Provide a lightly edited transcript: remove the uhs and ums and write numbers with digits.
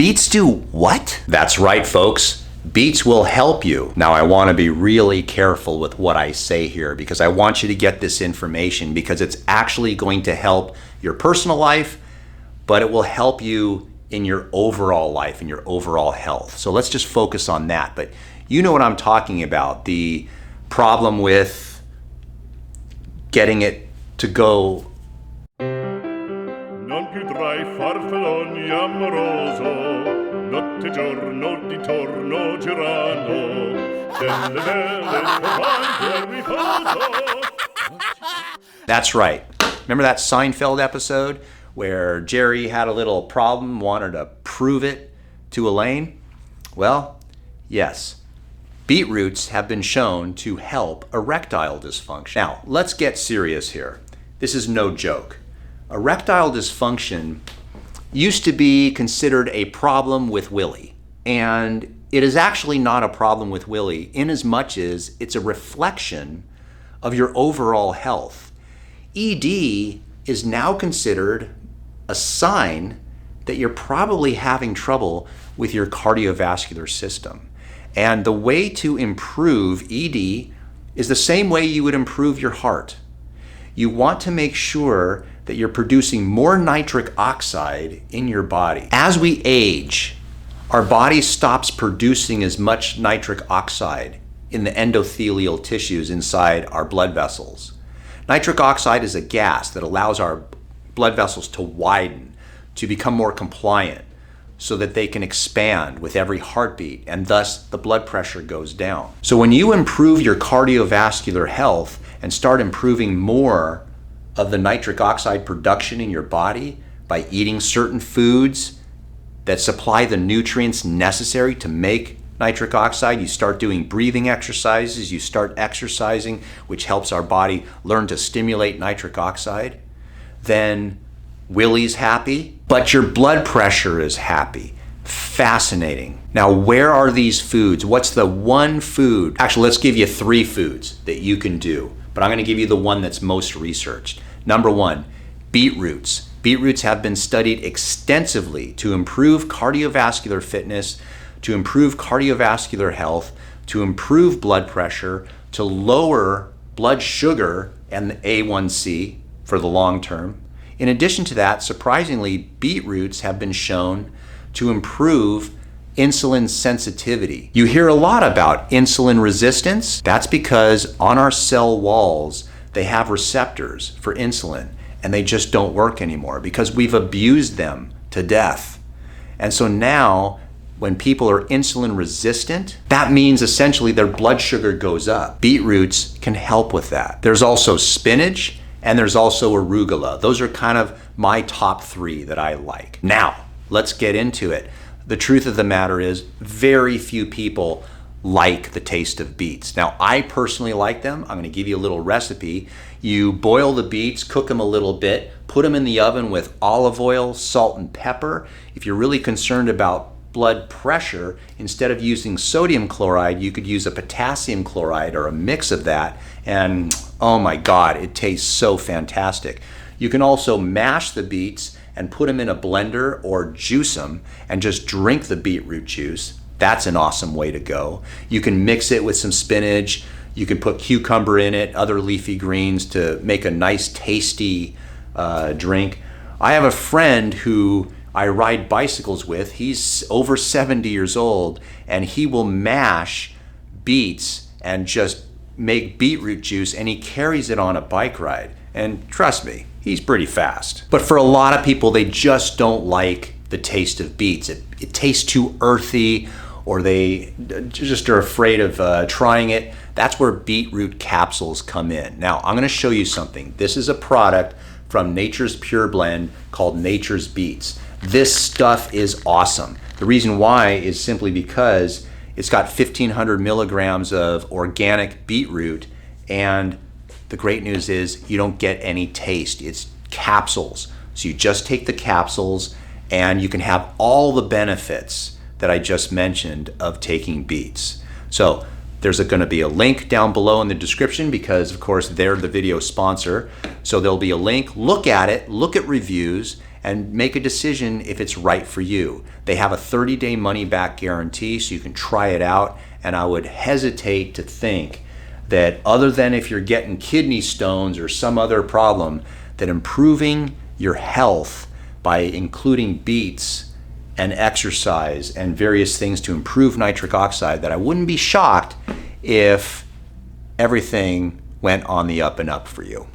Beets do what? That's right, folks. Beets will help you. Now, I want to be really careful with what I say here because I want you to get this information because it's actually going to help your personal life, but it will help you in your overall life, in your overall health. So let's just focus on that. But you know what I'm talking about, the problem with getting it to go. Non più tra I farfalloni amoroso, notte giorno di torno girando, delle vele turbante al riposo. That's right. Remember that Seinfeld episode where Jerry had a little problem, wanted to prove it to Elaine? Well, yes. Beetroots have been shown to help erectile dysfunction. Now, let's get serious here. This is no joke. Erectile dysfunction used to be considered a problem with Willie, and it is actually not a problem with Willie in as much as it's a reflection of your overall health. ED is now considered a sign that you're probably having trouble with your cardiovascular system. And the way to improve ED is the same way you would improve your heart. You want to make sure that you're producing more nitric oxide in your body. As we age, our body stops producing as much nitric oxide in the endothelial tissues inside our blood vessels. Nitric oxide is a gas that allows our blood vessels to widen, to become more compliant, so that they can expand with every heartbeat, and thus the blood pressure goes down. So when you improve your cardiovascular health and start improving more of the nitric oxide production in your body by eating certain foods that supply the nutrients necessary to make nitric oxide, you start doing breathing exercises, you start exercising, which helps our body learn to stimulate nitric oxide, then Willie's happy, but your blood pressure is happy. Fascinating. Now, where are these foods? What's the one food? Actually, let's give you 3 foods that you can do, but I'm going to give you the one that's most researched. Number 1, beetroots. Beetroots have been studied extensively to improve cardiovascular fitness, to improve cardiovascular health, to improve blood pressure, to lower blood sugar and the A1C for the long term. In addition to that, surprisingly, beetroots have been shown to improve insulin sensitivity. You hear a lot about insulin resistance. That's because on our cell walls, they have receptors for insulin, and they just don't work anymore because we've abused them to death. And so now, when people are insulin resistant, that means essentially their blood sugar goes up. Beetroots can help with that. There's also spinach, and there's also arugula. Those are kind of my top 3 that I like. Now, let's get into it. The truth of the matter is very few people like the taste of beets. Now, I personally like them. I'm gonna give you a little recipe. You boil the beets, cook them a little bit, put them in the oven with olive oil, salt, and pepper. If you're really concerned about blood pressure, instead of using sodium chloride, you could use a potassium chloride or a mix of that, and oh my God, it tastes so fantastic. You can also mash the beets and put them in a blender or juice them and just drink the beetroot juice. That's an awesome way to go. You can mix it with some spinach. You can put cucumber in it, other leafy greens to make a nice tasty drink. I have a friend who I ride bicycles with. He's over 70 years old, and he will mash beets and just make beetroot juice, and he carries it on a bike ride. And trust me, he's pretty fast. But for a lot of people, they just don't like the taste of beets. It tastes too earthy, or they just are afraid of trying it. That's where beetroot capsules come in. Now, I'm gonna show you something. This is a product from Nature's Pure Blend called Nature's Beets. This stuff is awesome. The reason why is simply because it's got 1,500 milligrams of organic beetroot, and the great news is you don't get any taste. It's capsules. So you just take the capsules and you can have all the benefits that I just mentioned of taking beets. So there's going to be a link down below in the description because, of course, they're the video sponsor. So there'll be a link. Look at it, look at reviews, and make a decision if it's right for you. They have a 30-day money-back guarantee, so you can try it out, and I would hesitate to think that other than if you're getting kidney stones or some other problem, that improving your health by including beets and exercise and various things to improve nitric oxide, that I wouldn't be shocked if everything went on the up and up for you.